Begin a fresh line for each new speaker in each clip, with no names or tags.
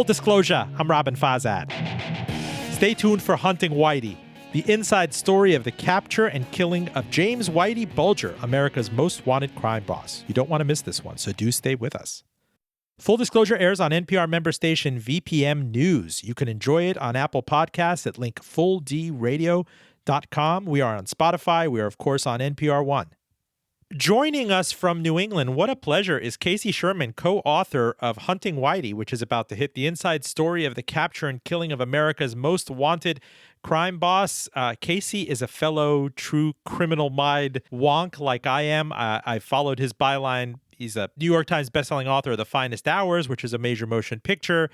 Full disclosure, I'm Robin Fazad. Stay tuned for Hunting Whitey, the inside story of the capture and killing of James Whitey Bulger, America's most wanted crime boss. You don't want to miss this one, so do stay with us. Full Disclosure airs on NPR member station VPM News. You can enjoy it on Apple Podcasts at link fulldradio.com. We are on Spotify. We are, of course, on NPR One. Joining us from New England, what a pleasure, is Casey Sherman, co-author of Hunting Whitey, which is about to hit the inside story of the capture and killing of America's most wanted crime boss. Casey is a fellow true criminal mind wonk like I am. I followed his byline. He's a New York Times bestselling author of The Finest Hours, which is a major motion picture.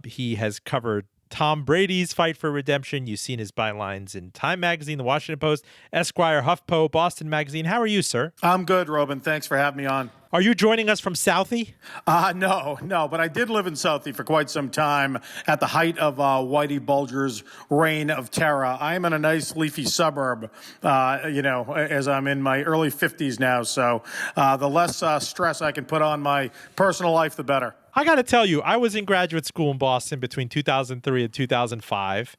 He has covered Tom Brady's fight for redemption. You've seen his bylines in Time Magazine, The Washington Post, Esquire, HuffPo, Boston Magazine. How are you, sir?
I'm good, Robin. Thanks for having me on.
Are you joining us from Southie?
No, but I did live in Southie for quite some time at the height of Whitey Bulger's reign of terror. I am in a nice leafy suburb, as I'm in my early 50s now. So the less stress I can put on my personal life, the better.
I got to tell you, I was in graduate school in Boston between 2003 and 2005.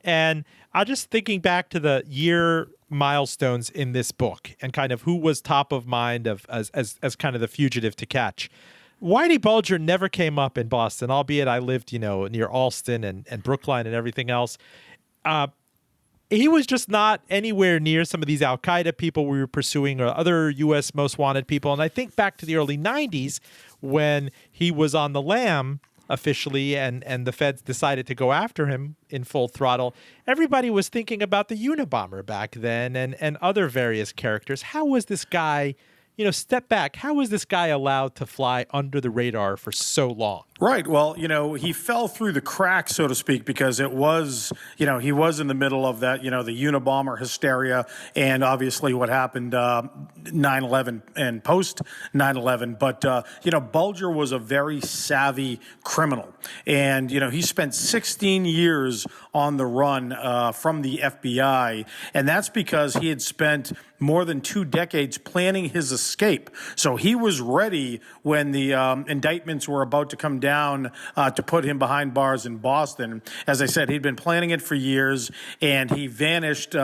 And I'm just thinking back to the year milestones in this book and kind of who was top of mind as kind of the fugitive to catch. Whitey Bulger never came up in Boston, albeit I lived, near Allston and Brookline and everything else. He was just not anywhere near some of these Al-Qaeda people we were pursuing or other U.S. most wanted people. And I think back to the early 90s when he was on the lam officially and the feds decided to go after him in full throttle. Everybody was thinking about the Unabomber back then and other various characters. How was this guy, step back, how was this guy allowed to fly under the radar for so long?
Right. Well, he fell through the cracks, so to speak, because it was, he was in the middle of that, the Unabomber hysteria and obviously what happened 9/11 and post 9/11. But, Bulger was a very savvy criminal. And, he spent 16 years on the run from the FBI. And that's because he had spent more than 2 decades planning his escape. So he was ready when the indictments were about to come down to put him behind bars in Boston. As I said, he'd been planning it for years, and he vanished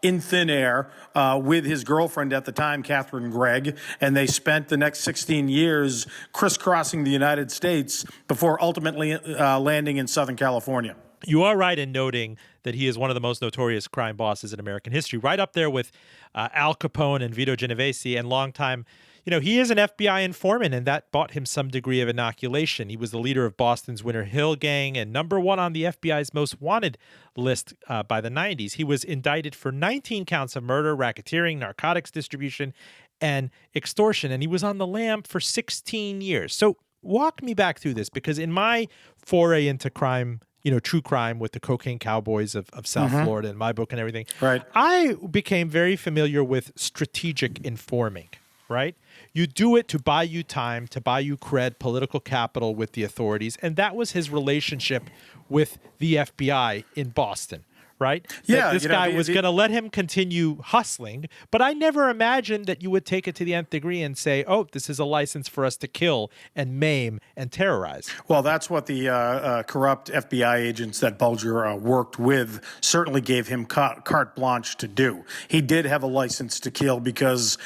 in thin air with his girlfriend at the time, Catherine Gregg, and they spent the next 16 years crisscrossing the United States before ultimately landing in Southern California.
You are right in noting that he is one of the most notorious crime bosses in American history, right up there with Al Capone and Vito Genovese, and longtime. He is an FBI informant, and that bought him some degree of inoculation. He was the leader of Boston's Winter Hill Gang and number one on the FBI's most wanted list by the 90s. He was indicted for 19 counts of murder, racketeering, narcotics distribution, and extortion, and he was on the lam for 16 years. So walk me back through this, because in my foray into crime, true crime with the Cocaine Cowboys of South Florida in my book and everything,
right,
I became very familiar with strategic informing, right? You do it to buy you time, to buy you cred, political capital with the authorities. And that was his relationship with the FBI in Boston, right?
Yeah.
That this guy was going to let him continue hustling. But I never imagined that you would take it to the nth degree and say, oh, this is a license for us to kill and maim and terrorize.
Well, that's what the corrupt FBI agents that Bulger worked with certainly gave him carte blanche to do. He did have a license to kill because,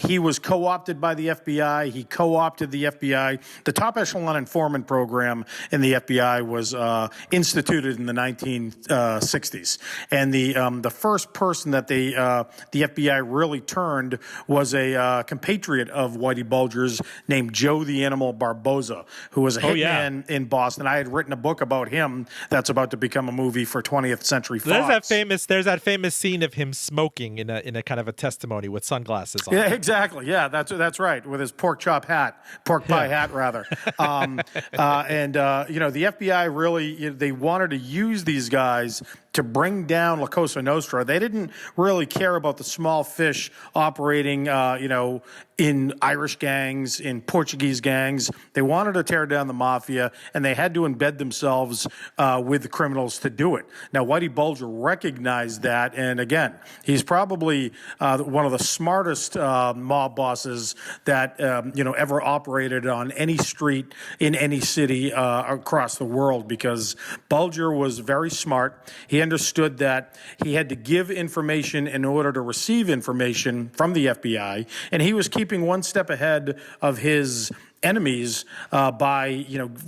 he was co-opted by the FBI. He co-opted the FBI. The top echelon informant program in the FBI was instituted in the 1960s. And the first person that the FBI really turned was a compatriot of Whitey Bulger's named Joe the Animal Barboza, who was a hitman in Boston. I had written a book about him that's about to become a movie for 20th Century Fox.
There's that famous scene of him smoking in a kind of a testimony with sunglasses on.
Yeah, exactly. Yeah, that's right, with his pork pie hat, rather. The FBI really, they wanted to use these guys to bring down La Cosa Nostra. They didn't really care about the small fish operating, in Irish gangs, in Portuguese gangs. They wanted to tear down the mafia, and they had to embed themselves with the criminals to do it. Now, Whitey Bulger recognized that, and again, he's probably one of the smartest mob bosses that ever operated on any street in any city across the world, because Bulger was very smart. He understood that he had to give information in order to receive information from the FBI, and he was keeping one step ahead of his enemies by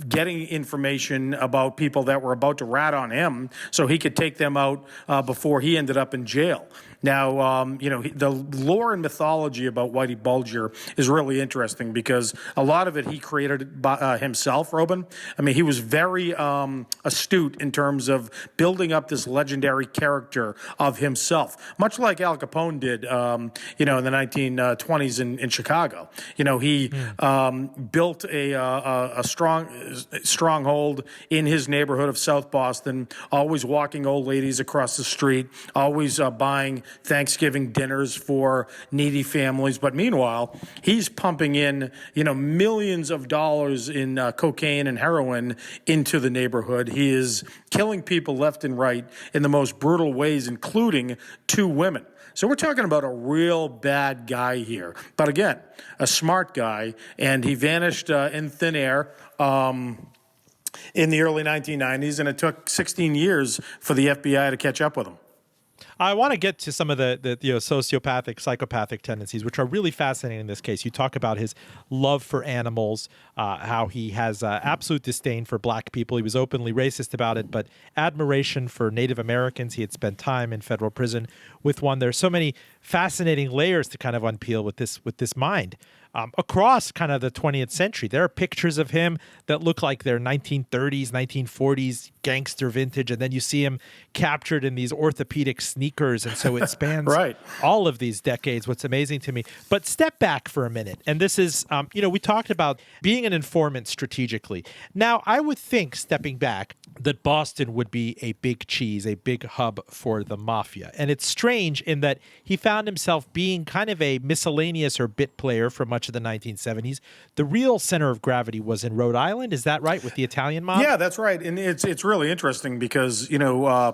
getting information about people that were about to rat on him so he could take them out before he ended up in jail. Now, the lore and mythology about Whitey Bulger is really interesting because a lot of it he created by himself, Robin. I mean, he was very astute in terms of building up this legendary character of himself, much like Al Capone did, in the 1920s in Chicago. He built a stronghold in his neighborhood of South Boston, always walking old ladies across the street, always buying Thanksgiving dinners for needy families. But meanwhile, he's pumping in, millions of dollars in cocaine and heroin into the neighborhood. He is killing people left and right in the most brutal ways, including 2 women. So we're talking about a real bad guy here. But again, a smart guy, and he vanished in thin air in the early 1990s, and it took 16 years for the FBI to catch up with him.
I want to get to some of the sociopathic, psychopathic tendencies, which are really fascinating in this case. You talk about his love for animals, how he has absolute disdain for black people. He was openly racist about it, but admiration for Native Americans. He had spent time in federal prison with one. There's so many fascinating layers to kind of unpeel with this mind. Across kind of the 20th century, there are pictures of him that look like they're 1930s, 1940s gangster vintage, and then you see him captured in these orthopedic sneakers, and so it spans
right.
all of these decades. What's amazing to me. But step back for a minute, and this is, we talked about being an informant strategically. Now, I would think, stepping back, that Boston would be a big cheese, a big hub for the mafia. And it's strange in that he found himself being kind of a miscellaneous or bit player for much of the 1970s. The real center of gravity was in Rhode Island. Is that right, with the Italian mob?
Yeah, that's right. And it's really interesting because,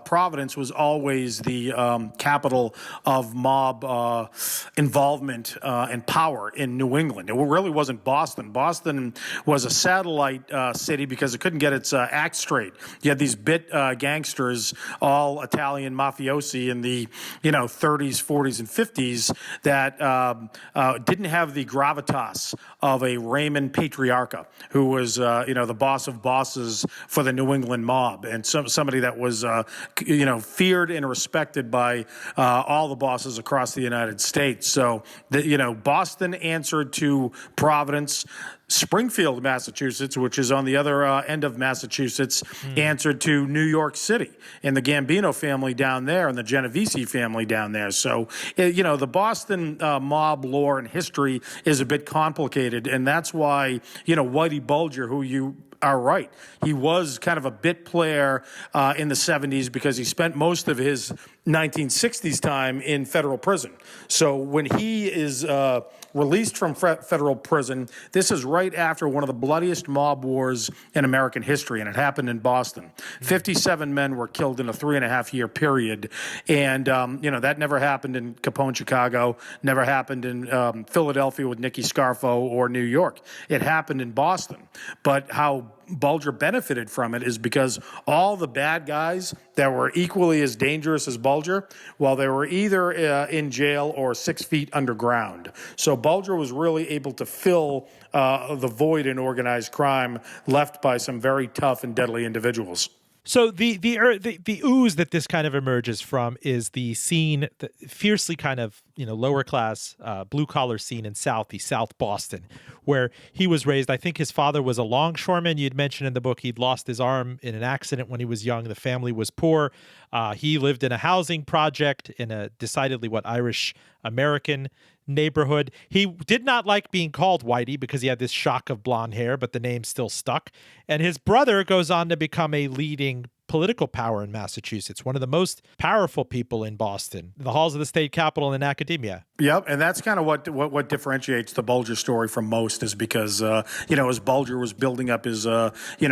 Providence was always the capital of mob involvement and power in New England. It really wasn't Boston. Boston was a satellite city because it couldn't get its act straight. You had these bit gangsters, all Italian mafiosi in the 30s, 40s, and 50s that didn't have the gravitas of a Raymond Patriarca, who was the boss of bosses for the New England mob, and somebody that was feared and respected by all the bosses across the United States. So Boston answered to Providence. Springfield, Massachusetts, which is on the other end of Massachusetts, answered to New York City and the Gambino family down there and the Genovese family down there. So, the Boston mob lore and history is a bit complicated, and that's why, Whitey Bulger, who you are right, he was kind of a bit player in the 70s because he spent most of his 1960s time in federal prison. So when he is released from federal prison, this is right after one of the bloodiest mob wars in American history, and it happened in Boston. 57 men were killed in a 3.5-year period, and that never happened in Capone, Chicago, never happened in Philadelphia with Nicky Scarfo or New York. It happened in Boston. But how Bulger benefited from it is because all the bad guys that were equally as dangerous as Bulger, well, they were either in jail or 6 feet underground. So Bulger was really able to fill the void in organized crime left by some very tough and deadly individuals.
So the ooze that this kind of emerges from is the scene, the fiercely kind of lower class blue collar scene in South Boston, where he was raised. I think his father was a longshoreman. You'd mentioned in the book he'd lost his arm in an accident when he was young. The family was poor. He lived in a housing project in a decidedly Irish American neighborhood. He did not like being called Whitey because he had this shock of blonde hair, but the name still stuck. And his brother goes on to become a leading political power in Massachusetts, one of the most powerful people in Boston, the halls of the state capitol and academia.
Yep, and that's kind of what differentiates the Bulger story from most, is because as Bulger was building up his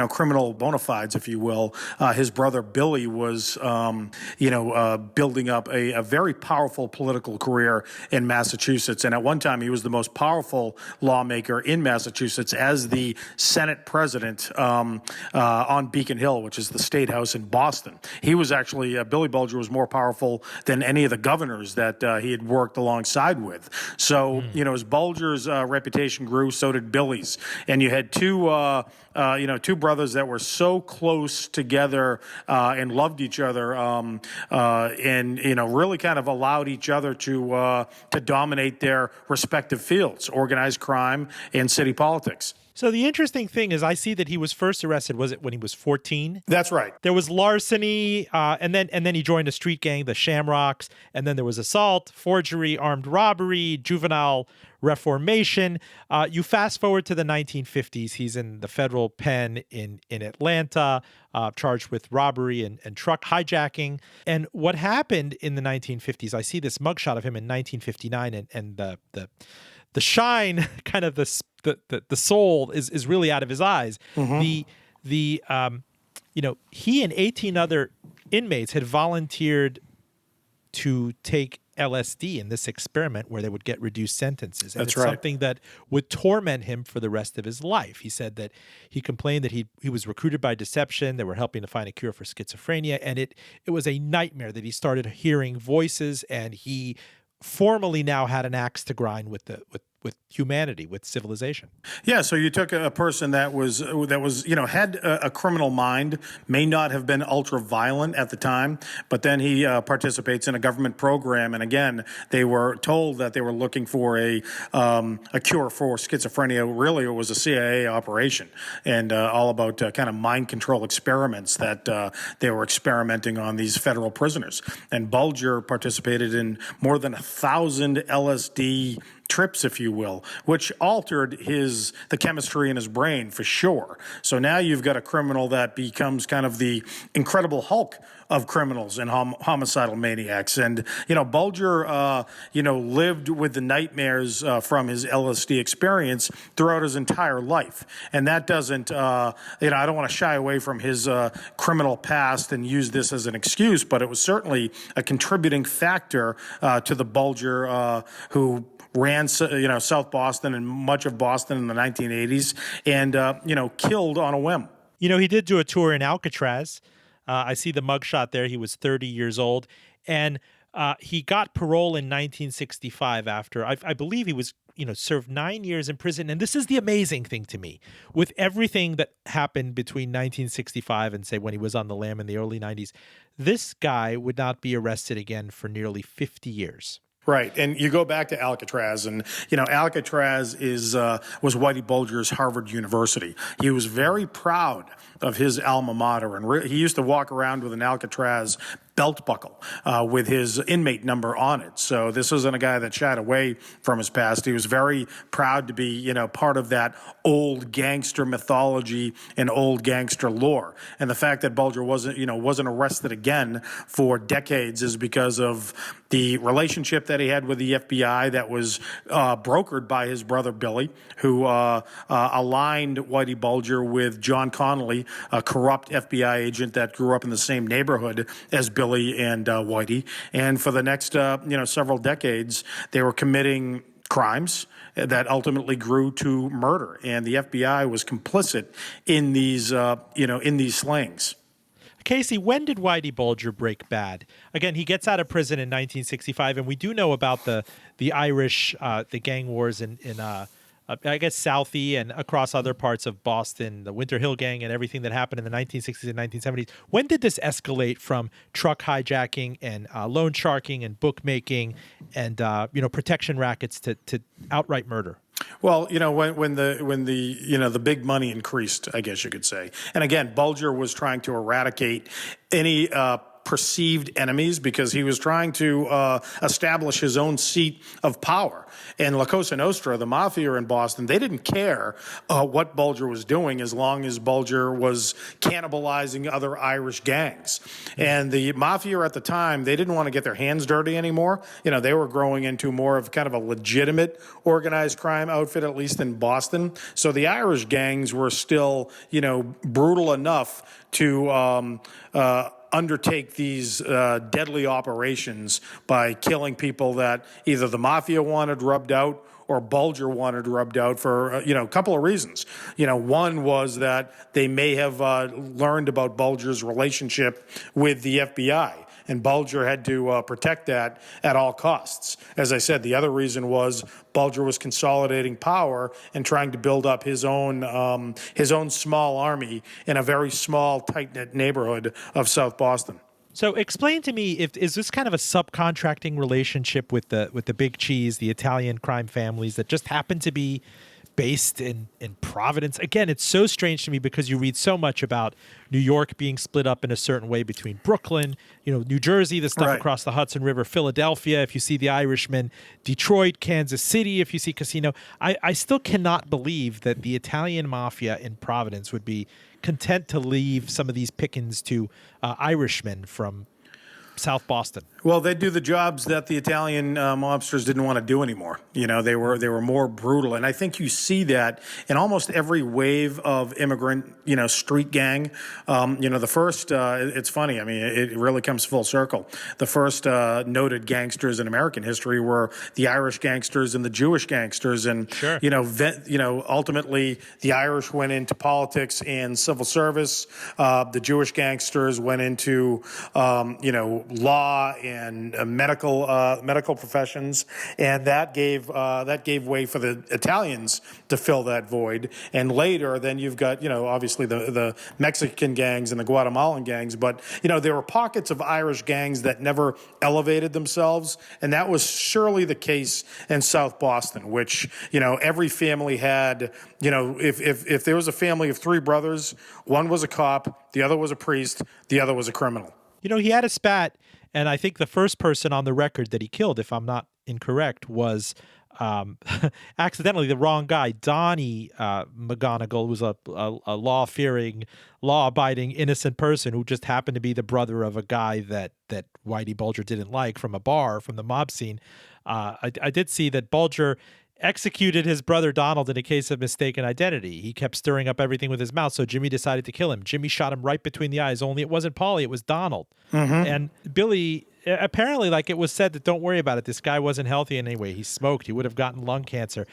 criminal bona fides, if you will, his brother Billy was building up a very powerful political career in Massachusetts, and at one time he was the most powerful lawmaker in Massachusetts as the Senate president on Beacon Hill, which is the state house in Boston. He was actually Billy Bulger was more powerful than any of the governors that he had worked alongside with. So, as Bulger's reputation grew, so did Billy's. And you had two brothers that were so close together and loved each other, and really kind of allowed each other to dominate their respective fields, organized crime and city politics.
So the interesting thing is I see that he was first arrested, was it when he was 14?
That's right.
There was larceny, and then he joined a street gang, the Shamrocks, and then there was assault, forgery, armed robbery, juvenile reformation. You fast forward to the 1950s, he's in the federal pen in Atlanta, charged with robbery and truck hijacking. And what happened in the 1950s, I see this mugshot of him in 1959, and the shine, kind of the soul is really out of his eyes. Mm-hmm. He and 18 other inmates had volunteered to take LSD in this experiment where they would get reduced sentences. And
That's
it's
right.
Something that would torment him for the rest of his life. He said that he complained that he was recruited by deception. They were helping to find a cure for schizophrenia. And it was a nightmare that he started hearing voices, and he formally now had an axe to grind with humanity, with civilization.
Yeah, so you took a person that was had a criminal mind, may not have been ultra violent at the time, but then he participates in a government program, and again, they were told that they were looking for a cure for schizophrenia. Really, it was a CIA operation, and all about kind of mind control experiments that they were experimenting on these federal prisoners. And Bulger participated in more than 1,000 LSD trips, if you will, which altered the chemistry in his brain for sure. So now you've got a criminal that becomes kind of the Incredible Hulk of criminals and homicidal maniacs. And, Bulger, lived with the nightmares from his LSD experience throughout his entire life. And that doesn't, I don't want to shy away from his criminal past and use this as an excuse, but it was certainly a contributing factor to the Bulger who ran, South Boston and much of Boston in the 1980s and, killed on a whim.
He did do a tour in Alcatraz. I see the mugshot there. He was 30 years old. And he got parole in 1965 after, I believe he was, served 9 years in prison. And this is the amazing thing to me. With everything that happened between 1965 and, say, when he was on the lam in the early 90s, this guy would not be arrested again for nearly 50 years.
Right, and you go back to Alcatraz, and Alcatraz was Whitey Bulger's Harvard University. He was very proud of his alma mater, and he used to walk around with an Alcatraz belt buckle with his inmate number on it. So this wasn't a guy that shied away from his past. He was very proud to be, part of that old gangster mythology and old gangster lore. And the fact that Bulger wasn't arrested again for decades is because of the relationship that he had with the FBI that was brokered by his brother Billy, who aligned Whitey Bulger with John Connolly, a corrupt FBI agent that grew up in the same neighborhood as Billy and Whitey. And for the next, several decades, they were committing crimes that ultimately grew to murder. And the FBI was complicit in these, in these slings.
Casey, when did Whitey Bulger break bad? Again, he gets out of prison in 1965, and we do know about the Irish, the gang wars in I guess, Southie and across other parts of Boston, the Winter Hill Gang and everything that happened in the 1960s and 1970s. When did this escalate from truck hijacking and loan sharking and bookmaking and, protection rackets to outright murder?
Well, when the big money increased, I guess you could say. And again, Bulger was trying to eradicate any perceived enemies because he was trying to establish his own seat of power. And La Cosa Nostra, the mafia in Boston, they didn't care what Bulger was doing as long as Bulger was cannibalizing other Irish gangs. And the mafia at the time, they didn't want to get their hands dirty anymore. They were growing into more of kind of a legitimate organized crime outfit, at least in Boston. So the Irish gangs were still, brutal enough to undertake these deadly operations by killing people that either the mafia wanted rubbed out or Bulger wanted rubbed out for, a couple of reasons. One was that they may have learned about Bulger's relationship with the FBI, and Bulger had to protect that at all costs. As I said, the other reason was Bulger was consolidating power and trying to build up his own small army in a very small, tight-knit neighborhood of South Boston.
So explain to me, is this kind of a subcontracting relationship with the big cheese, the Italian crime families that just happen to be based in Providence? Again, it's so strange to me because you read so much about New York being split up in a certain way between Brooklyn, New Jersey, the stuff across the Hudson River, Philadelphia, if you see the Irishman, Detroit, Kansas City, if you see Casino. I still cannot believe that the Italian mafia in Providence would be content to leave some of these pickings to Irishmen from South Boston.
Well, they do the jobs that the Italian mobsters didn't want to do anymore. They were more brutal, and I think you see that in almost every wave of immigrant, street gang. The first, it's funny. I mean, it really comes full circle. The first noted gangsters in American history were the Irish gangsters and the Jewish gangsters, and
sure.
Ultimately the Irish went into politics and civil service. The Jewish gangsters went into law and medical professions, and that gave way for the Italians to fill that void. And later, then you've got obviously the Mexican gangs and the Guatemalan gangs, but there were pockets of Irish gangs that never elevated themselves, and that was surely the case in South Boston, which every family had. If there was a family of three brothers, one was a cop, the other was a priest, the other was a criminal.
He had a spat, and I think the first person on the record that he killed, if I'm not incorrect, was accidentally the wrong guy. Donnie McGonigal was a law-fearing, law-abiding, innocent person who just happened to be the brother of a guy that Whitey Bulger didn't like from a bar, from the mob scene. I did see that Bulger executed his brother Donald in a case of mistaken identity. He kept stirring up everything with his mouth, so Jimmy decided to kill him. Jimmy shot him right between the eyes, only it wasn't Paulie, it was Donald. Mm-hmm. And Billy, apparently, it was said that don't worry about it, this guy wasn't healthy anyway. He smoked. He would have gotten lung cancer.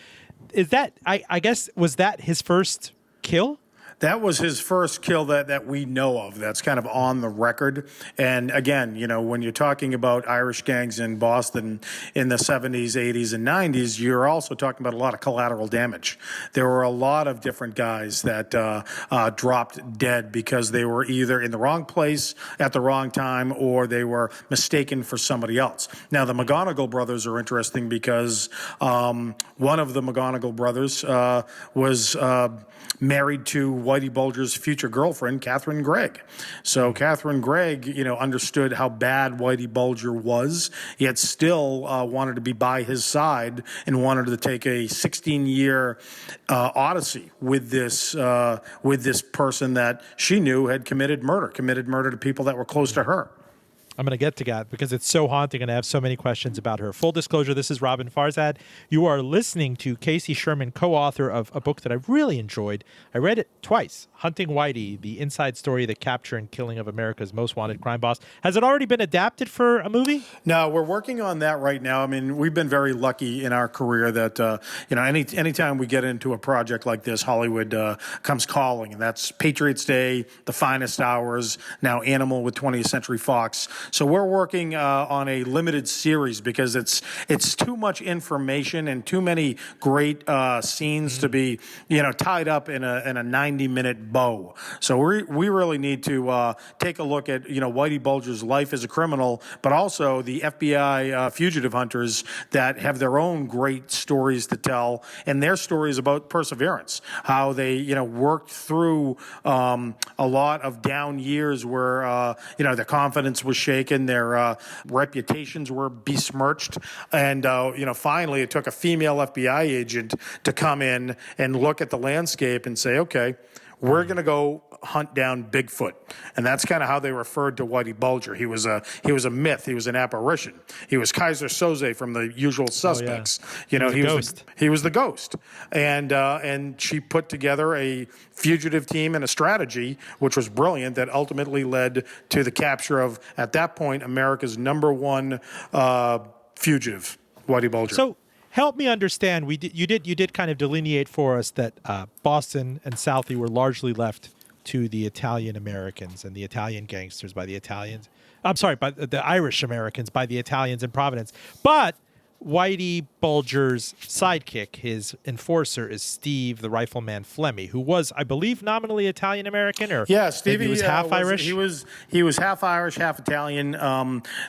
Is that, I guess, was that his first kill?
That was his first kill that we know of. That's kind of on the record. And again, when you're talking about Irish gangs in Boston in the 70s, 80s, and 90s, you're also talking about a lot of collateral damage. There were a lot of different guys that dropped dead because they were either in the wrong place at the wrong time or they were mistaken for somebody else. Now, the McGonigal brothers are interesting because one of the McGonigal brothers was married to Whitey Bulger's future girlfriend, Catherine Gregg. So Catherine Gregg, understood how bad Whitey Bulger was, yet still wanted to be by his side and wanted to take a 16-year odyssey with this person that she knew had committed murder to people that were close to her.
I'm going to get to that because it's so haunting and I have so many questions about her. Full disclosure, this is Robin Farzad. You are listening to Casey Sherman, co-author of a book that I've really enjoyed. I read it twice, Hunting Whitey, the inside story, the capture and killing of America's most wanted crime boss. Has it already been adapted for a movie?
No, we're working on that right now. I mean, we've been very lucky in our career that, anytime we get into a project like this, Hollywood comes calling, and that's Patriots Day, The Finest Hours, now Animal with 20th Century Fox. So we're working on a limited series because it's too much information and too many great scenes to be tied up in a 90-minute bow. So we really need to take a look at Whitey Bulger's life as a criminal, but also the FBI fugitive hunters that have their own great stories to tell, and their stories about perseverance, how they worked through a lot of down years where their confidence was shaken, their reputations were besmirched, and finally it took a female FBI agent to come in and look at the landscape and say, okay, we're going to go hunt down Bigfoot. And that's kind of how they referred to Whitey Bulger. He was a myth. He was an apparition. He was Kaiser Soze from The Usual Suspects.
He was
the ghost. And she put together a fugitive team and a strategy, which was brilliant, that ultimately led to the capture of, at that point, America's #1 fugitive, Whitey Bulger.
So help me understand. You did kind of delineate for us that Boston and Southie were largely left to the Italian Americans and the Italian gangsters by the Italians. I'm sorry, by the Irish Americans by the Italians in Providence. But Whitey Bulger's sidekick, his enforcer, is Steve the Rifleman Flemmi, who was, I believe, nominally Italian American, or
Stevie
he was half Irish.
He was half Irish, half Italian.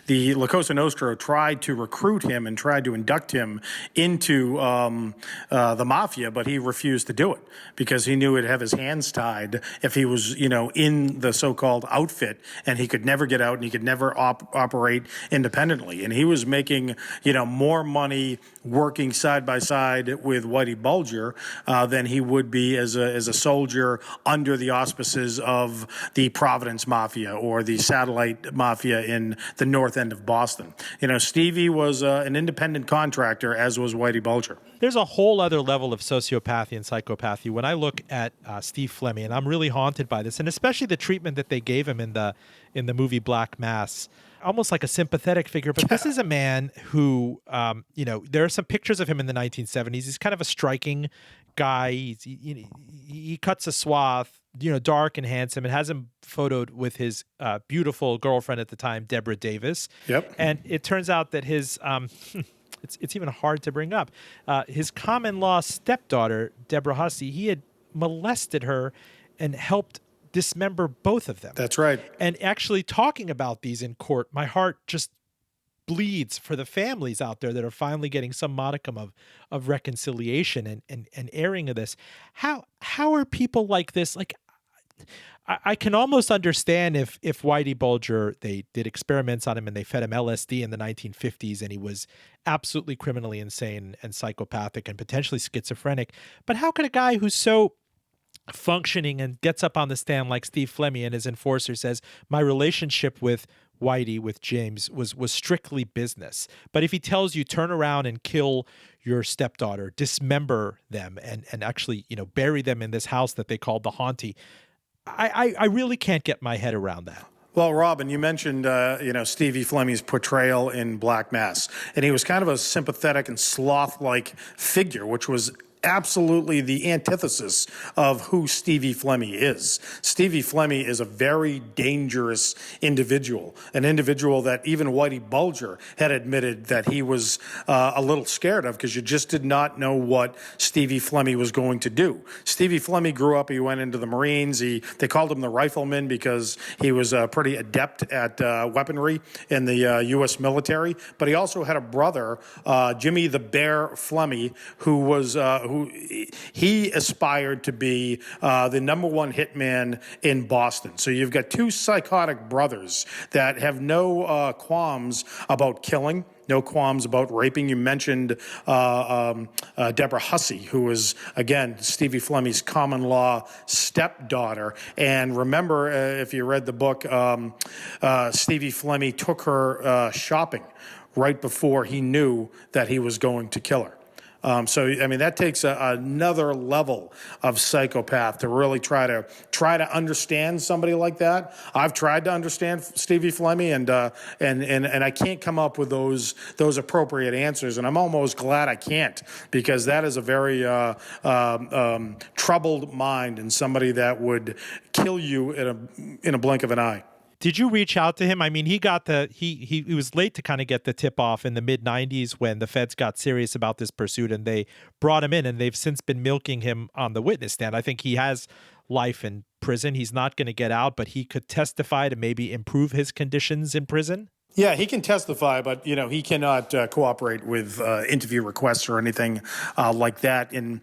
The La Cosa Nostra tried to recruit him and tried to induct him into the mafia, but he refused to do it because he knew he'd have his hands tied if he was, in the so-called outfit, and he could never get out and he could never operate independently. And he was making, more money working side by side with Whitey Bulger than he would be as a soldier under the auspices of the Providence Mafia or the satellite mafia in the north end of Boston. Stevie was an independent contractor, as was Whitey Bulger.
There's a whole other level of sociopathy and psychopathy when I look at Steve Flemmi, and I'm really haunted by this, and especially the treatment that they gave him in the movie Black Mass. Almost like a sympathetic figure, but this is a man who, there are some pictures of him in the 1970s. He's kind of a striking guy. He cuts a swath, dark and handsome, and has him photoed with his beautiful girlfriend at the time, Deborah Davis.
Yep.
And it turns out that his, it's even hard to bring up, his common-law stepdaughter, Deborah Hussey, he had molested her and helped dismember both of them.
That's right.
And actually talking about these in court, my heart just bleeds for the families out there that are finally getting some modicum of reconciliation and airing of this. How are people like this? Like, I can almost understand if Whitey Bulger, they did experiments on him and they fed him LSD in the 1950s and he was absolutely criminally insane and psychopathic and potentially schizophrenic. But how could a guy who's so functioning and gets up on the stand like Steve Flemmi and his enforcer says, my relationship with Whitey, with James, was strictly business. But if he tells you turn around and kill your stepdaughter, dismember them, and actually, bury them in this house that they called the Haunty, I really can't get my head around that.
Well, Robin, you mentioned, Stevie Flemmi's portrayal in Black Mass, and he was kind of a sympathetic and sloth-like figure, which was absolutely the antithesis of who Stevie Flemmi is. Stevie Flemmi is a very dangerous individual, an individual that even Whitey Bulger had admitted that he was a little scared of because you just did not know what Stevie Flemmi was going to do. Stevie Flemmi grew up, he went into the Marines. They called him the Rifleman because he was pretty adept at weaponry in the U.S. military, but he also had a brother, Jimmy the Bear Flemmi, who he aspired to be the #1 hitman in Boston. So you've got two psychotic brothers that have no qualms about killing, no qualms about raping. You mentioned Deborah Hussey, who was, again, Stevie Flemmi's common-law stepdaughter. And remember, if you read the book, Stevie Flemmi took her shopping right before he knew that he was going to kill her. That takes another level of psychopath to really try to understand somebody like that. I've tried to understand Stevie Flemmi, and I can't come up with those appropriate answers, and I'm almost glad I can't, because that is a very troubled mind and somebody that would kill you in a blink of an eye.
Did you reach out to him? I mean, he was late to kind of get the tip off in the mid 90s when the feds got serious about this pursuit, and they brought him in, and they've since been milking him on the witness stand. I think he has life in prison. He's not going to get out, but he could testify to maybe improve his conditions in prison.
Yeah, he can testify, but he cannot cooperate with interview requests or anything like that. And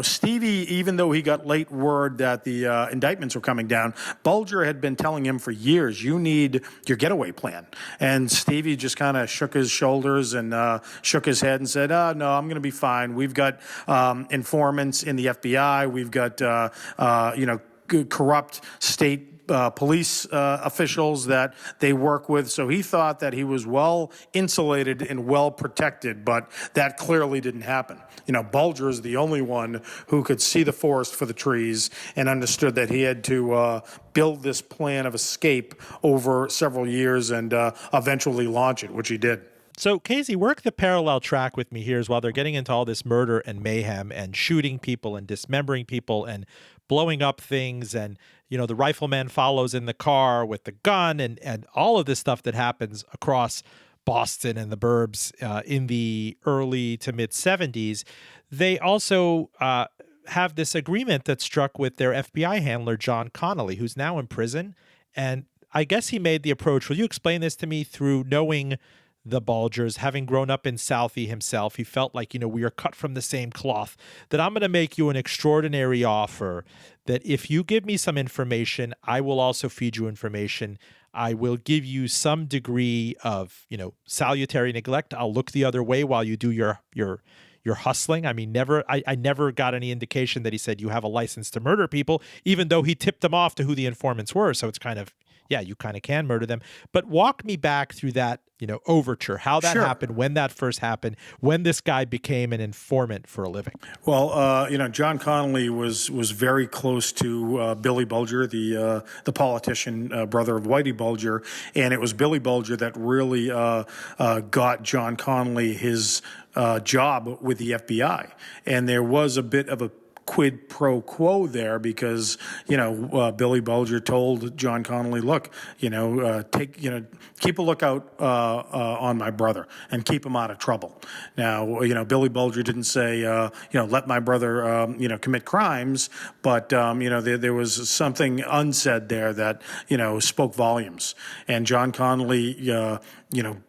Stevie, even though he got late word that the indictments were coming down, Bulger had been telling him for years, "You need your getaway plan." And Stevie just kind of shook his shoulders and shook his head and said, "Oh no, I'm going to be fine. We've got informants in the FBI. We've got corrupt state." Police officials that they work with. So he thought that he was well insulated and well protected, but that clearly didn't happen. Bulger is the only one who could see the forest for the trees and understood that he had to build this plan of escape over several years and eventually launch it, which he did.
So, Casey, work the parallel track with me here as while they're getting into all this murder and mayhem and shooting people and dismembering people and blowing up things. And, the rifleman follows in the car with the gun and all of this stuff that happens across Boston and the burbs in the early to mid 70s. They also have this agreement that's struck with their FBI handler, John Connolly, who's now in prison. And I guess he made the approach. Will you explain this to me through knowing the Bulgers, having grown up in Southie himself? He felt like, we are cut from the same cloth, that I'm going to make you an extraordinary offer, that if you give me some information, I will also feed you information. I will give you some degree of, salutary neglect. I'll look the other way while you do your hustling. I mean, I never got any indication that he said you have a license to murder people, even though he tipped them off to who the informants were. So it's kind of, yeah, you kind of can murder them. But walk me back through that, overture, how that happened, when that first happened, when this guy became an informant for a living.
Well, John Connolly was very close to Billy Bulger, the politician, brother of Whitey Bulger, and it was Billy Bulger that really got John Connolly his job with the FBI. And there was a bit of a quid pro quo there because, Billy Bulger told John Connolly, look, keep a lookout on my brother and keep him out of trouble. Now, Billy Bulger didn't say, let my brother, commit crimes, but, there was something unsaid there that, spoke volumes. And John Connolly,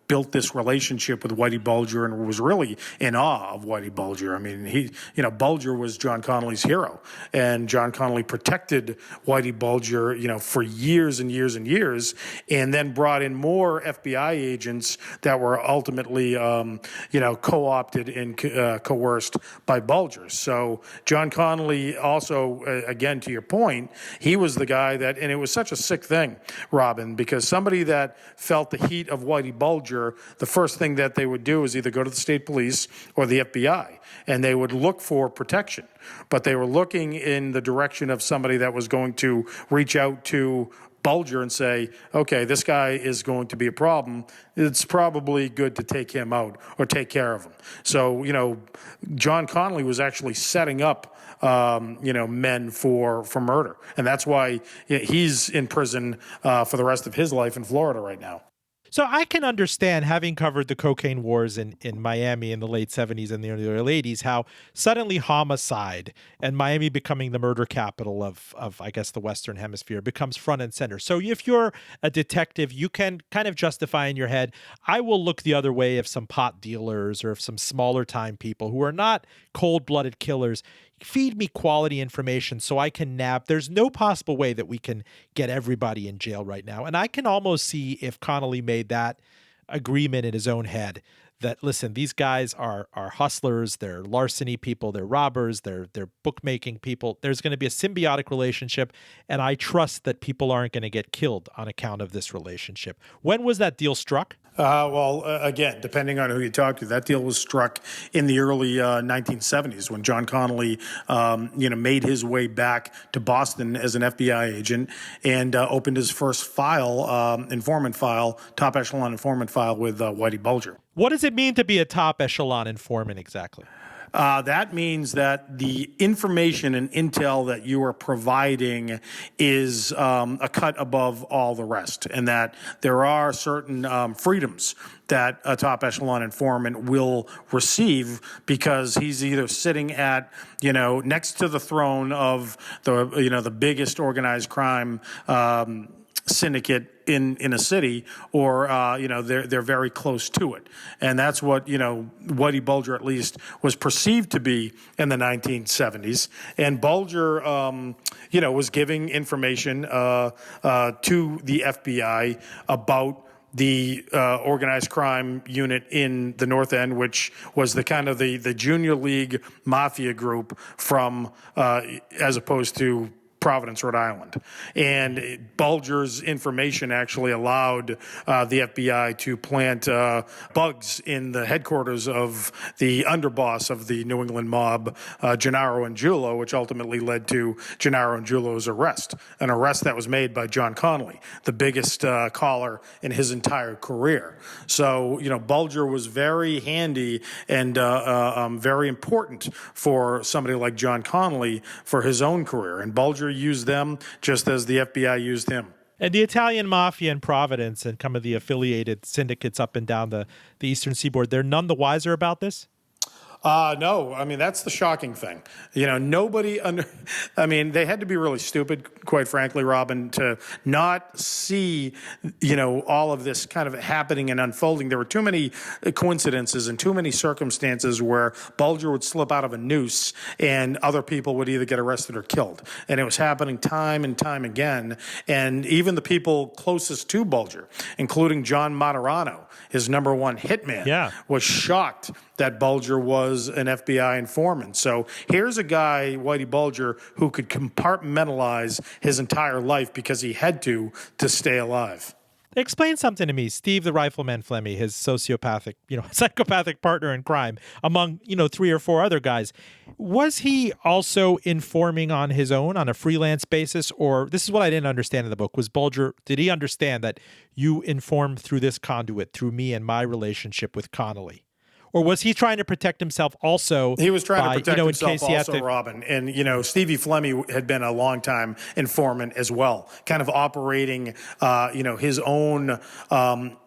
built this relationship with Whitey Bulger and was really in awe of Whitey Bulger. I mean, Bulger was John Connolly's hero, and John Connolly protected Whitey Bulger, for years and years and years, and then brought in more FBI agents that were ultimately, co-opted and coerced by Bulger. So John Connolly also, again, to your point, he was the guy that, and it was such a sick thing, Robin, because somebody that felt the heat of Whitey Bulger, the first thing that they would do is either go to the state police or the FBI, and they would look for protection. But they were looking in the direction of somebody that was going to reach out to Bulger and say, okay, this guy is going to be a problem. It's probably good to take him out or take care of him. So, John Connolly was actually setting up men for murder. And that's why he's in prison for the rest of his life in Florida right now.
So I can understand, having covered the cocaine wars in Miami in the late 70s and the early 80s, how suddenly homicide and Miami becoming the murder capital of I guess, the Western Hemisphere becomes front and center. So if you're a detective, you can kind of justify in your head, I will look the other way if some pot dealers or if some smaller time people who are not cold-blooded killers feed me quality information so I can nab. There's no possible way that we can get everybody in jail right now. And I can almost see if Connolly made that agreement in his own head that, listen, these guys are hustlers, they're larceny people, they're robbers, they're bookmaking people. There's going to be a symbiotic relationship, and I trust that people aren't going to get killed on account of this relationship. When was that deal struck?
Again, depending on who you talk to, that deal was struck in the early 1970s when John Connolly, made his way back to Boston as an FBI agent and opened his first file, top echelon informant file with Whitey Bulger.
What does it mean to be a top echelon informant exactly?
That means that the information and intel that you are providing is a cut above all the rest, and that there are certain freedoms that a top echelon informant will receive because he's either sitting at, next to the throne of the biggest organized crime syndicate in a city, or they're very close to it, and that's what Whitey Bulger at least was perceived to be in the 1970s. And Bulger, was giving information to the FBI about the organized crime unit in the North End, which was the kind of the junior league mafia group from as opposed to Providence, Rhode Island. And Bulger's information actually allowed the FBI to plant bugs in the headquarters of the underboss of the New England mob, Gennaro Angiulo, which ultimately led to Gennaro Angiulo's arrest, an arrest that was made by John Connolly, the biggest caller in his entire career. So, Bulger was very handy and very important for somebody like John Connolly for his own career. And Bulger used them just as the FBI used him.
And the Italian mafia in Providence and some of the affiliated syndicates up and down the eastern seaboard, they're none the wiser about this?
No, I mean, that's the shocking thing. They had to be really stupid, quite frankly, Robin, to not see, all of this kind of happening and unfolding. There were too many coincidences and too many circumstances where Bulger would slip out of a noose and other people would either get arrested or killed. And it was happening time and time again. And even the people closest to Bulger, including John Materano, his number one hitman, was shocked that Bulger was an FBI informant. So here's a guy, Whitey Bulger, who could compartmentalize his entire life because he had to stay alive.
Explain something to me. Steve the Rifleman Flemmy, his psychopathic partner in crime, among, 3 or 4 other guys. Was he also informing on his own on a freelance basis? Or this is what I didn't understand in the book. Was Bulger, did he understand that you informed through this conduit, through me and my relationship with Connolly? Or was he trying to protect himself also?
He was trying to protect himself
in case
also, Robin. And, Stevie Flemmy had been a longtime informant as well, kind of operating, his own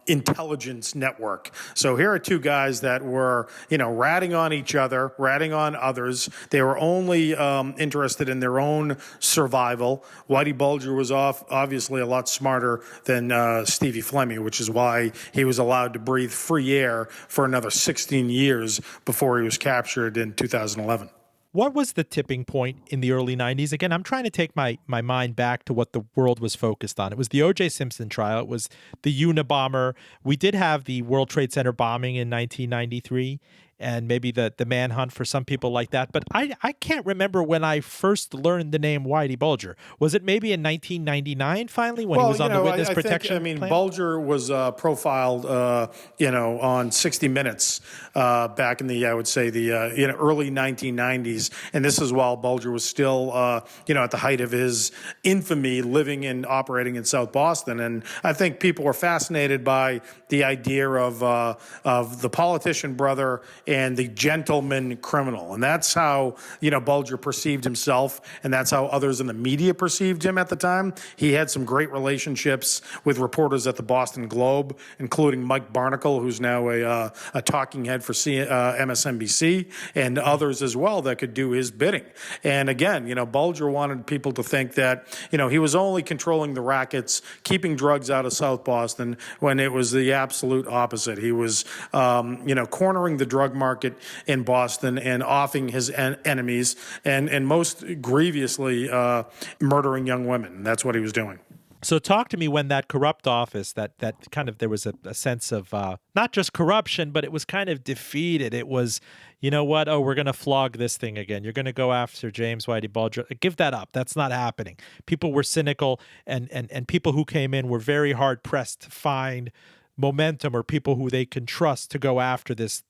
intelligence network. So here are two guys that were, ratting on each other, ratting on others. They were only interested in their own survival. Whitey Bulger was obviously a lot smarter than Stevie Flemmy, which is why he was allowed to breathe free air for another 16 years before he was captured in 2011.
What was the tipping point in the early 90s? Again, I'm trying to take my mind back to what the world was focused on. It was the O.J. Simpson trial. It was the Unabomber. We did have the World Trade Center bombing in 1993 and maybe the manhunt for some people like that. But I can't remember when I first learned the name Whitey Bulger. Was it maybe in 1999 finally when he was on the witness protection plan?
Bulger was profiled, on 60 Minutes back in the, I would say, the early 1990s. And this is while Bulger was still, at the height of his infamy, living and operating in South Boston. And I think people were fascinated by the idea of the politician brother and the gentleman criminal. And that's how, Bulger perceived himself, and that's how others in the media perceived him at the time. He had some great relationships with reporters at the Boston Globe, including Mike Barnacle, who's now a talking head for MSNBC, and others as well that could do his bidding. And again, Bulger wanted people to think that, he was only controlling the rackets, keeping drugs out of South Boston, when it was the absolute opposite. He was, cornering the drug market in Boston and offing his enemies and most grievously murdering young women. That's what he was doing.
So talk to me when that corrupt office, that kind of, there was a sense of not just corruption, but it was kind of defeated. It was, you know what? Oh, we're going to flog this thing again. You're going to go after James Whitey Bulger. Give that up. That's not happening. People were cynical, and people who came in were very hard pressed to find momentum or people who they can trust to go after this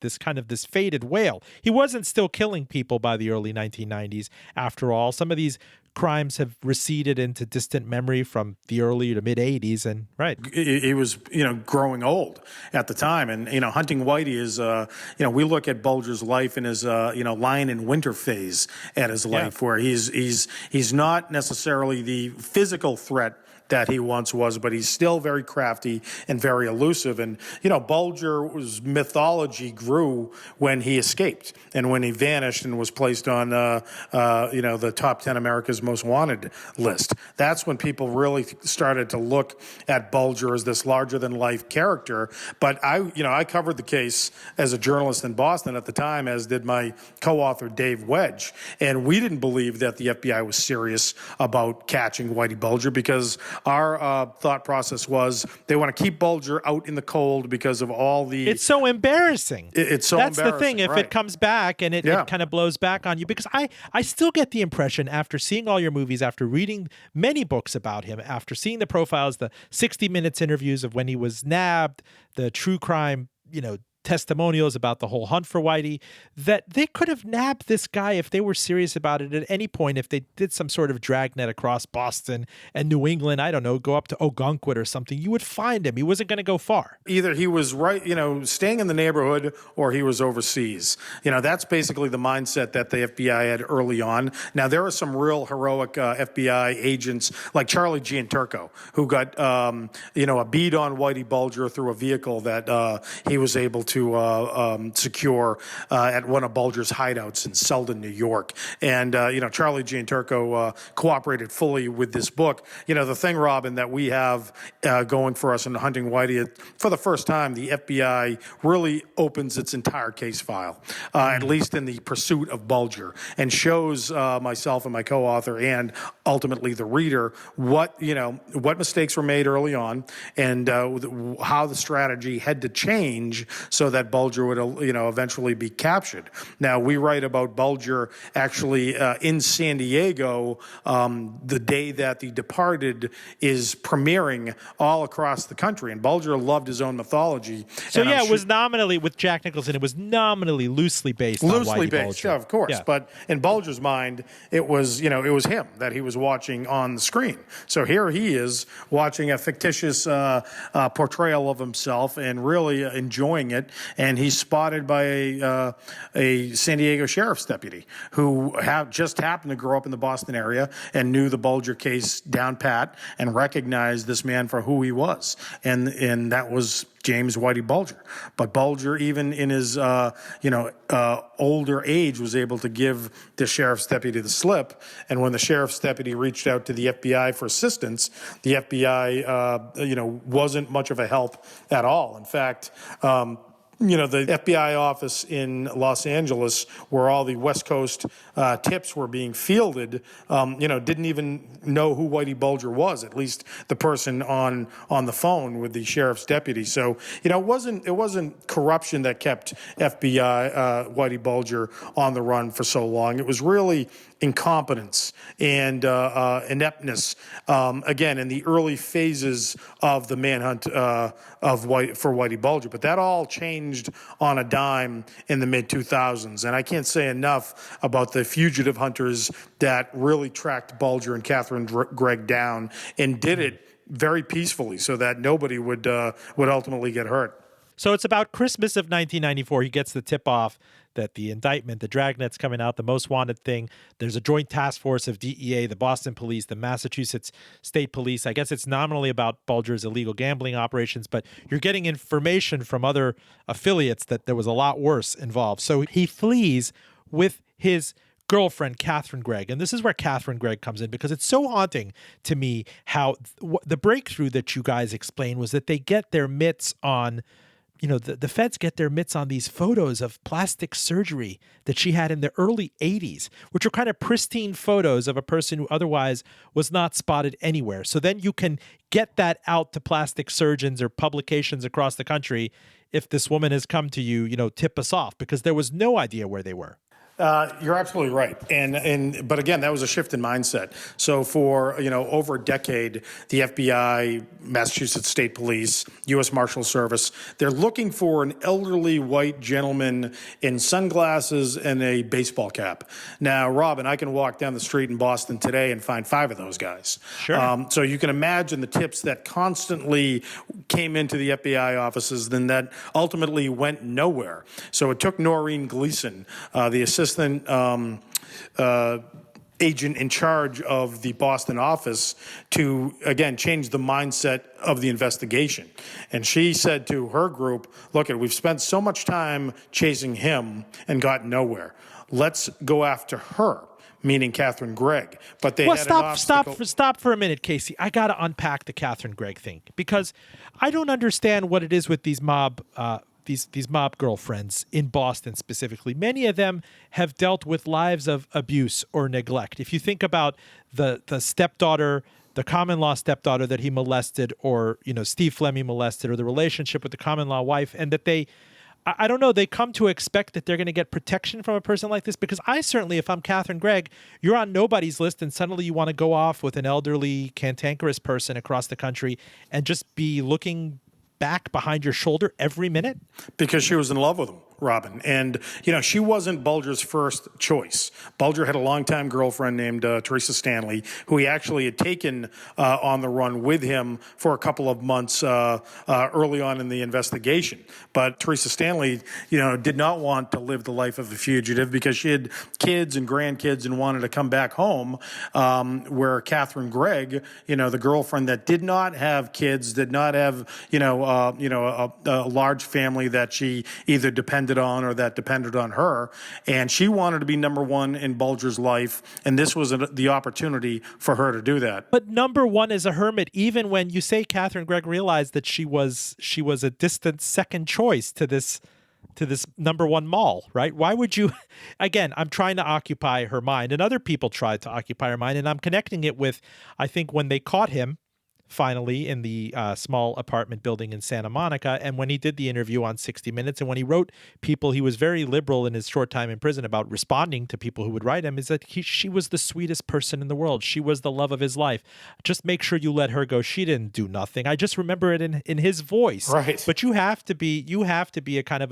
faded whale. He wasn't still killing people by the early 1990s. After all, some of these crimes have receded into distant memory from the early to mid 80s. And
he was, growing old at the time. And, Hunting Whitey is, we look at Bulger's life in his, lion in winter phase at his life, where he's not necessarily the physical threat that he once was, but he's still very crafty and very elusive. And, Bulger's mythology grew when he escaped and when he vanished and was placed on, the top 10 America's Most Wanted list. That's when people really started to look at Bulger as this larger-than-life character. But I covered the case as a journalist in Boston at the time, as did my co-author Dave Wedge. And we didn't believe that the FBI was serious about catching Whitey Bulger, because our thought process was they want to keep Bulger out in the cold because of all the...
It's so embarrassing.
It's so
That's
embarrassing.
The thing. If it comes back and it kind of blows back on you, because I still get the impression, after seeing all your movies, after reading many books about him, after seeing the profiles, the 60 Minutes interviews of when he was nabbed, the true crime, testimonials about the whole hunt for Whitey, that they could have nabbed this guy if they were serious about it at any point. If they did some sort of dragnet across Boston and New England, I don't know, go up to Ogunquit or something, you would find him. He wasn't going to go far.
Either he was staying in the neighborhood, or he was overseas. That's basically the mindset that the FBI had early on. Now, there are some real heroic FBI agents like Charlie Gianturco, who got, a bead on Whitey Bulger through a vehicle that he was able to secure at one of Bulger's hideouts in Selden, New York. And, Charlie Gianturco cooperated fully with this book. The thing, Robin, that we have going for us in Hunting Whitey, for the first time, the FBI really opens its entire case file, at least in the pursuit of Bulger, and shows myself and my co-author and ultimately the reader what mistakes were made early on, and how the strategy had to change so that Bulger would, eventually be captured. Now, we write about Bulger actually in San Diego the day that The Departed is premiering all across the country, and Bulger loved his own mythology.
So it was nominally, with Jack Nicholson, it was nominally loosely based on Whitey Bulger.
Yeah, of course. Yeah. But in Bulger's mind, it was him that he was watching on the screen. So here he is watching a fictitious portrayal of himself and really enjoying it. And he's spotted by a San Diego sheriff's deputy who just happened to grow up in the Boston area and knew the Bulger case down pat and recognized this man for who he was. And that was James Whitey Bulger. But Bulger, even in his older age, was able to give the sheriff's deputy the slip. And when the sheriff's deputy reached out to the FBI for assistance, the FBI wasn't much of a help at all. In fact, the FBI office in Los Angeles, where all the West Coast tips were being fielded, didn't even know who Whitey Bulger was, at least the person on the phone with the sheriff's deputy. So, it wasn't corruption that kept FBI Whitey Bulger on the run for so long. It was really incompetence and ineptness, again, in the early phases of the manhunt for Whitey Bulger. But that all changed on a dime in the mid-2000s. And I can't say enough about the fugitive hunters that really tracked Bulger and Catherine Gregg down and did it very peacefully so that nobody would ultimately get hurt.
So it's about Christmas of 1994. He gets the tip off that the indictment, the dragnet's coming out, the most wanted thing. There's a joint task force of DEA, the Boston Police, the Massachusetts State Police. I guess it's nominally about Bulger's illegal gambling operations, but you're getting information from other affiliates that there was a lot worse involved. So he flees with his girlfriend, Catherine Gregg. And this is where Catherine Gregg comes in, because it's so haunting to me how the breakthrough that you guys explained was that they get their mitts on, the feds get their mitts on these photos of plastic surgery that she had in the early 80s, which are kind of pristine photos of a person who otherwise was not spotted anywhere. So then you can get that out to plastic surgeons or publications across the country. If this woman has come to you, tip us off, because there was no idea where they were.
You're absolutely right, but again, that was a shift in mindset. So for over a decade, the FBI, Massachusetts State Police, U.S. Marshal Service, they're looking for an elderly white gentleman in sunglasses and a baseball cap. Now, Robin, I can walk down the street in Boston today and find 5 of those guys.
Sure.
So you can imagine the tips that constantly came into the FBI offices, then that ultimately went nowhere. So it took Noreen Gleason, the assistant agent in charge of the Boston office, to, again, change the mindset of the investigation. And she said to her group, look, we've spent so much time chasing him and got nowhere. Let's go after her, meaning Catherine Gregg. But they had an obstacle.
Stop for a minute, Casey. I got to unpack the Catherine Gregg thing, because I don't understand what it is with these mob these mob girlfriends in Boston specifically. Many of them have dealt with lives of abuse or neglect. If you think about the stepdaughter, the common law stepdaughter that he molested, or Steve Fleming molested, or the relationship with the common law wife, and that I don't know, they come to expect that they're going to get protection from a person like this. Because I certainly, if I'm Catherine Gregg, you're on nobody's list, and suddenly you want to go off with an elderly, cantankerous person across the country and just be looking back behind your shoulder every minute?
Because she was in love with him, Robin. And, she wasn't Bulger's first choice. Bulger had a longtime girlfriend named Teresa Stanley, who he actually had taken on the run with him for a couple of months early on in the investigation. But Teresa Stanley, did not want to live the life of a fugitive, because she had kids and grandkids and wanted to come back home, where Catherine Gregg, the girlfriend that did not have kids, did not have, a large family that she either depended on or that depended on her, and she wanted to be number one in Bulger's life, and this was the opportunity for her to do that.
But number one as a hermit, even when you say Catherine Gregg realized that she was a distant second choice to this number one mall, right? Why would you? Again, I'm trying to occupy her mind, and other people tried to occupy her mind, and I'm connecting it with, I think, when they caught him finally in the small apartment building in Santa Monica, and when he did the interview on 60 Minutes, and when he wrote people, he was very liberal in his short time in prison about responding to people who would write him, is that she was the sweetest person in the world. She was the love of his life. Just make sure you let her go. She didn't do nothing. I just remember it in his voice.
Right.
But you have to be a kind of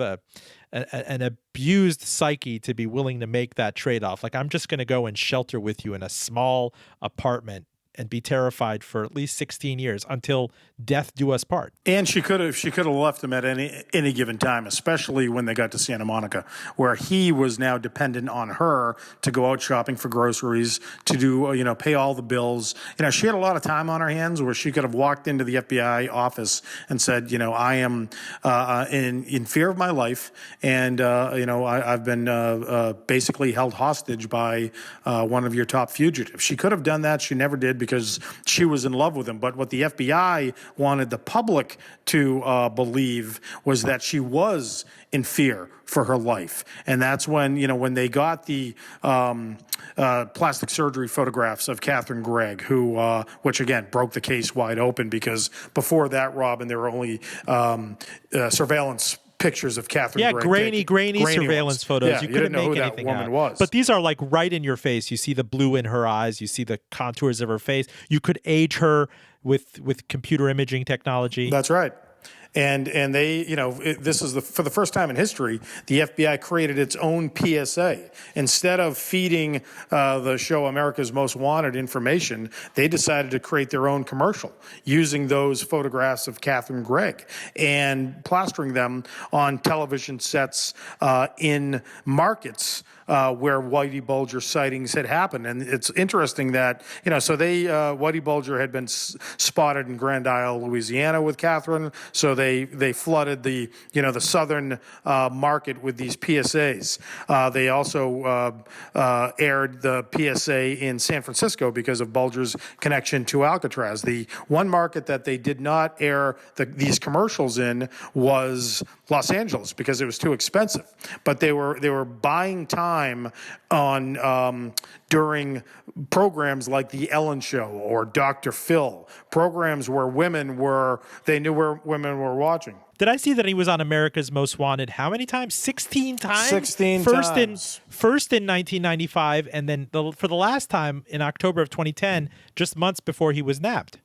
an abused psyche to be willing to make that trade-off. Like, I'm just going to go and shelter with you in a small apartment and be terrified for at least 16 years until death do us part.
And she could have left him at any given time, especially when they got to Santa Monica, where he was now dependent on her to go out shopping for groceries, to do pay all the bills. She had a lot of time on her hands where she could have walked into the FBI office and said, I am in fear of my life, and I've been basically held hostage by one of your top fugitives. She could have done that. She never did, because she was in love with him. But what the FBI wanted the public to believe was that she was in fear for her life. And that's when, when they got the plastic surgery photographs of Catherine Gregg, which again broke the case wide open, because before that, Robin, there were only surveillance pictures of Catherine Gregg.
Grainy surveillance photos.
Yeah,
you couldn't
know
make
who
anything
that woman
out.
was.
But these are like right in your face. You see the blue in her eyes. You see the contours of her face. You could age her with computer imaging technology.
That's right. And they, this is for the first time in history, the FBI created its own PSA. Instead of feeding the show America's Most Wanted information, they decided to create their own commercial using those photographs of Catherine Gregg and plastering them on television sets in markets where Whitey Bulger sightings had happened. And it's interesting that, Whitey Bulger had been spotted in Grand Isle, Louisiana with Catherine. So they flooded the southern market with these PSAs. They also aired the PSA in San Francisco because of Bulger's connection to Alcatraz. The one market that they did not air these commercials in was Los Angeles, because it was too expensive. But they were buying time on during programs like The Ellen Show or Dr. Phil, programs where they knew where women were watching.
Did I see that he was on America's Most Wanted how many times? 16 times?
16
first
times.
First in 1995, and then for the last time in October of 2010, just months before he was nabbed.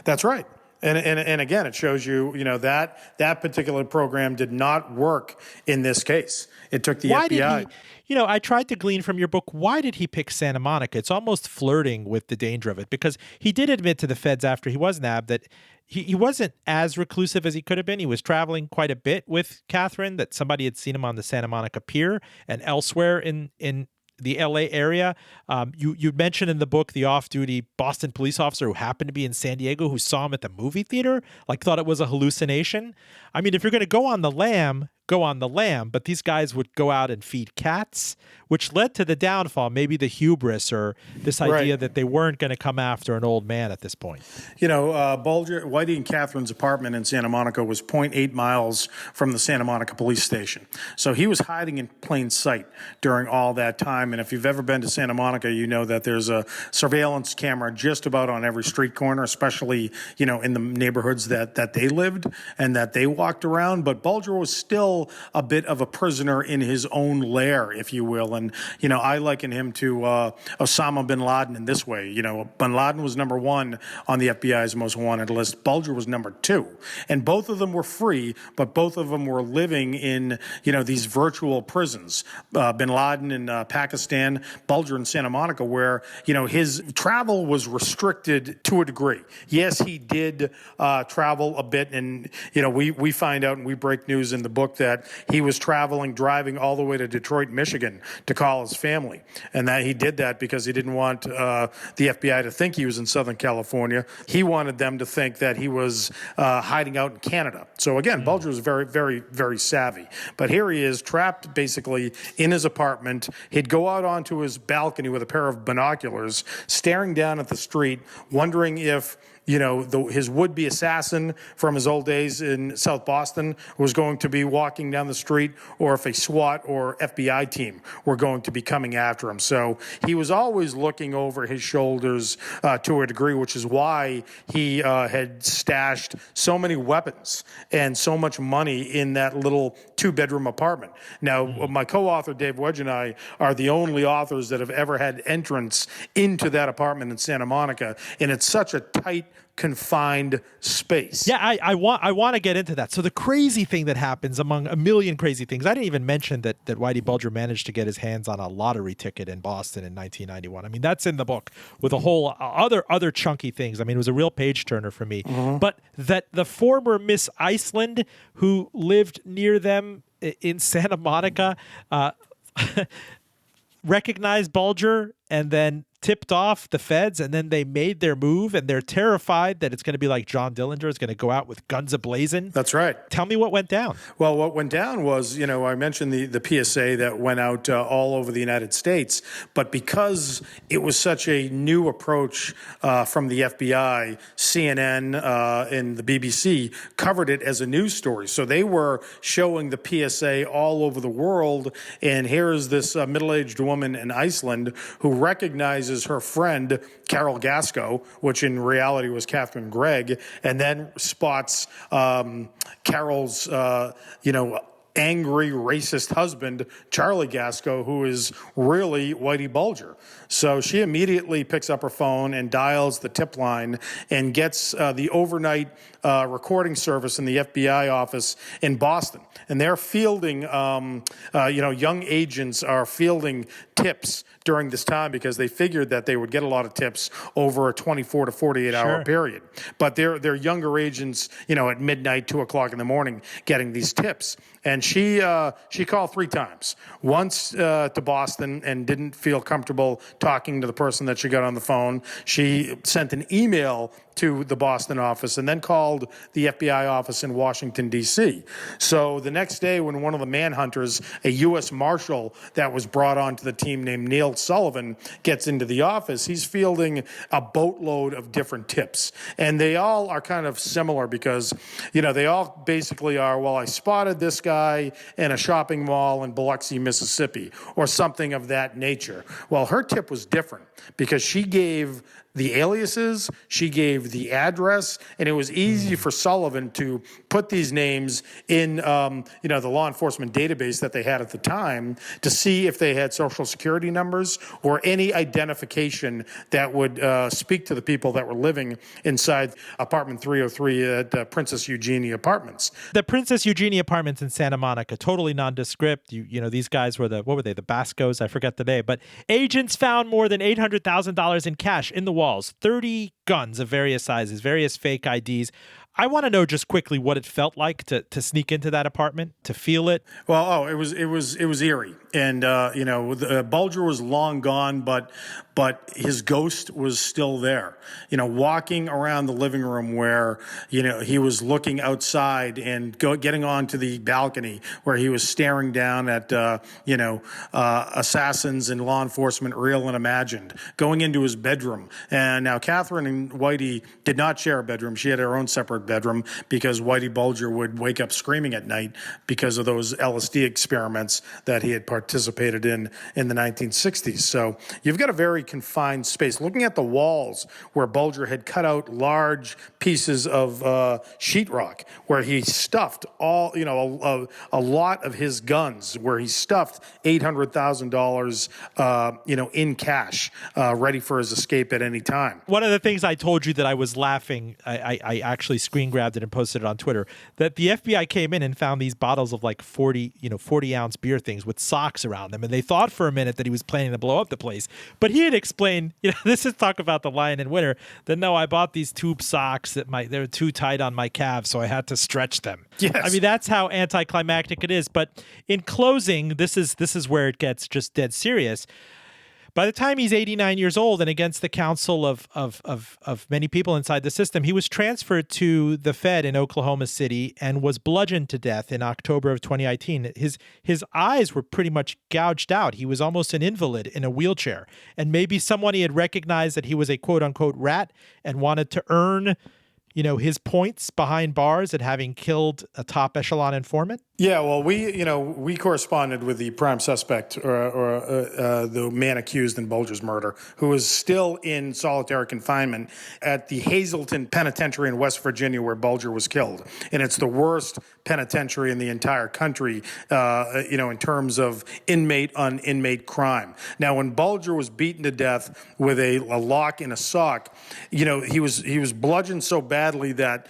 That's right. And again, it shows you, that particular program did not work in this case. It took the FBI.
Did he, I tried to glean from your book, why did he pick Santa Monica? It's almost flirting with the danger of it, because he did admit to the feds after he was nabbed that he wasn't as reclusive as he could have been. He was traveling quite a bit with Catherine, that somebody had seen him on the Santa Monica Pier and elsewhere in the LA area. You mentioned in the book the off-duty Boston police officer who happened to be in San Diego who saw him at the movie theater, thought it was a hallucination. I mean, if you're going to go on the lam, but these guys would go out and feed cats, which led to the downfall, maybe the hubris or this idea that they weren't going to come after an old man at this point.
Bulger, Whitey and Catherine's apartment in Santa Monica was 0.8 miles from the Santa Monica police station. So he was hiding in plain sight during all that time. And if you've ever been to Santa Monica, you know that there's a surveillance camera just about on every street corner, especially, in the neighborhoods that they lived and that they walked around. But Bulger was still a bit of a prisoner in his own lair, if you will. And, I liken him to Osama bin Laden in this way. Bin Laden was number one on the FBI's most wanted list. Bulger was number two. And both of them were free, but both of them were living in, these virtual prisons. Bin Laden in Pakistan, Bulger in Santa Monica, where, his travel was restricted to a degree. Yes, he did travel a bit. And, we find out and we break news in the book that he was driving all the way to Detroit, Michigan to call his family. And that he did that because he didn't want the FBI to think he was in Southern California. He wanted them to think that he was hiding out in Canada. So again, Bulger was very, very, very savvy. But here he is trapped basically in his apartment. He'd go out onto his balcony with a pair of binoculars, staring down at the street, wondering if his would-be assassin from his old days in South Boston was going to be walking down the street, or if a SWAT or FBI team were going to be coming after him. So he was always looking over his shoulders to a degree, which is why he had stashed so many weapons and so much money in that little two-bedroom apartment. Now, my co-author, Dave Wedge, and I are the only authors that have ever had entrance into that apartment in Santa Monica, and it's such a tight, confined space.
Yeah, I want to get into that. So the crazy thing that happens among a million crazy things, I didn't even mention that Whitey Bulger managed to get his hands on a lottery ticket in Boston in 1991. I mean, that's in the book with a whole other chunky things. I mean, it was a real page turner for me. But that the former Miss Iceland who lived near them in Santa Monica recognized Bulger and then tipped off the feds, and then they made their move, and they're terrified that it's going to be like John Dillinger is going to go out with guns a-blazing.
That's right.
Tell me what went down.
Well, what went down was, I mentioned the PSA that went out all over the United States, but because it was such a new approach from the FBI, CNN and the BBC covered it as a news story. So they were showing the PSA all over the world, and here's this middle-aged woman in Iceland who recognizes her friend, Carol Gasco, which in reality was Catherine Gregg, and then spots Carol's, angry, racist husband, Charlie Gasco, who is really Whitey Bulger. So she immediately picks up her phone and dials the tip line and gets the overnight recording service in the FBI office in Boston. And they're fielding, young agents are fielding tips during this time because they figured that they would get a lot of tips over a 24 to 48 hour period. But they're younger agents, at midnight, 2 o'clock in the morning, getting these tips. And she called 3 times. Once to Boston and didn't feel comfortable talking to the person that she got on the phone. She sent an email to the Boston office and then called the FBI office in Washington, D.C. So the next day when one of the manhunters, a U.S. Marshal that was brought onto the team named Neil Sullivan, gets into the office, he's fielding a boatload of different tips. And they all are kind of similar because, they all basically are, well, I spotted this guy guy in a shopping mall in Biloxi, Mississippi, or something of that nature. Well, her tip was different because she gave the aliases, she gave the address, and it was easy for Sullivan to put these names in, the law enforcement database that they had at the time to see if they had social security numbers or any identification that would speak to the people that were living inside apartment 303 at Princess Eugenie Apartments.
The Princess Eugenie Apartments in Santa Monica, totally nondescript. These guys were the Bascos? I forget the name. But agents found more than $800,000 in cash in the walls, 30 guns of various sizes, various fake IDs. I want to know just quickly what it felt like to sneak into that apartment, to feel it.
Well, it was eerie, and Bulger was long gone, but his ghost was still there. Walking around the living room where he was looking outside and getting onto the balcony where he was staring down at assassins and law enforcement, real and imagined. Going into his bedroom, and now Catherine and Whitey did not share a bedroom. She had her own separate bedroom because Whitey Bulger would wake up screaming at night because of those LSD experiments that he had participated in the 1960s. So you've got a very confined space. Looking at the walls where Bulger had cut out large pieces of sheetrock, where he stuffed a lot of his guns, where he stuffed $800,000, in cash, ready for his escape at any time.
One of the things I told you that I was laughing, I actually screen grabbed it and posted it on Twitter, that the FBI came in and found these bottles of like 40-ounce beer things with socks around them. And they thought for a minute that he was planning to blow up the place. But he had explained, this is talk about the lion in winter, that no, I bought these tube socks that they were too tight on my calves, so I had to stretch them.
Yes.
I mean, that's how anticlimactic it is. But in closing, this is where it gets just dead serious. By the time he's 89 years old and against the counsel of many people inside the system, he was transferred to the Fed in Oklahoma City and was bludgeoned to death in October of 2018. His eyes were pretty much gouged out. He was almost an invalid in a wheelchair. And maybe someone he had recognized that he was a quote-unquote rat and wanted to earn his points behind bars at having killed a top echelon informant?
Yeah, well, we corresponded with the prime suspect or the man accused in Bulger's murder, who is still in solitary confinement at the Hazleton Penitentiary in West Virginia, where Bulger was killed. And it's the worst penitentiary in the entire country, in terms of inmate on inmate crime. Now, when Bulger was beaten to death with a lock and a sock, he was bludgeoned so badly that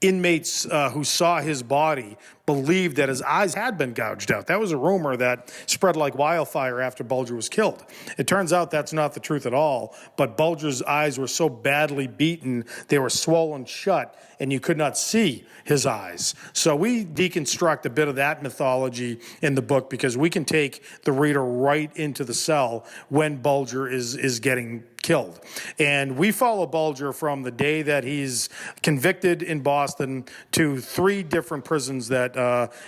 inmates who saw his body believed that his eyes had been gouged out. That was a rumor that spread like wildfire after Bulger was killed. It turns out that's not the truth at all, but Bulger's eyes were so badly beaten, they were swollen shut, and you could not see his eyes. So we deconstruct a bit of that mythology in the book because we can take the reader right into the cell when Bulger is getting killed. And we follow Bulger from the day that he's convicted in Boston to 3 different prisons that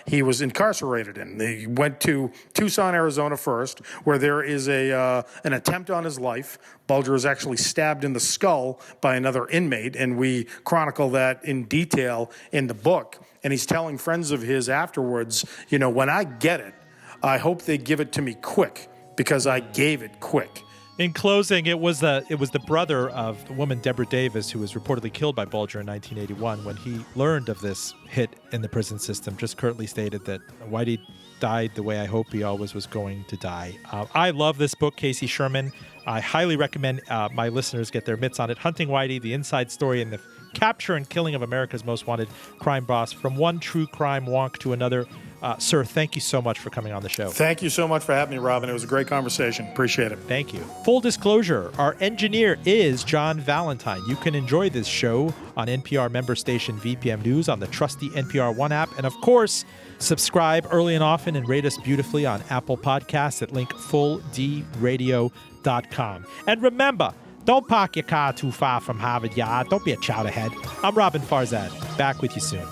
he was incarcerated in. He went to Tucson, Arizona first, where there is an attempt on his life. Bulger was actually stabbed in the skull by another inmate, and we chronicle that in detail in the book. And he's telling friends of his afterwards, when I get it, I hope they give it to me quick because I gave it quick.
In closing, it was the brother of the woman Deborah Davis, who was reportedly killed by Bulger in 1981. When he learned of this hit in the prison system, just curtly stated that Whitey died the way I hope he always was going to die. I love this book, Casey Sherman. I highly recommend my listeners get their mitts on it. Hunting Whitey, the inside story and the capture and killing of America's most wanted crime boss, from one true crime wonk to another. Sir, thank you so much for coming on the show.
Thank you so much for having me, Robin. It was a great conversation. Appreciate it.
Thank you. Full disclosure, our engineer is John Valentine. You can enjoy this show on NPR member station VPM News on the trusty NPR One app. And of course, subscribe early and often and rate us beautifully on Apple Podcasts at link fulldradio.com. And remember, don't park your car too far from Harvard Yard. Don't be a chowderhead. I'm Robin Farzad. Back with you soon.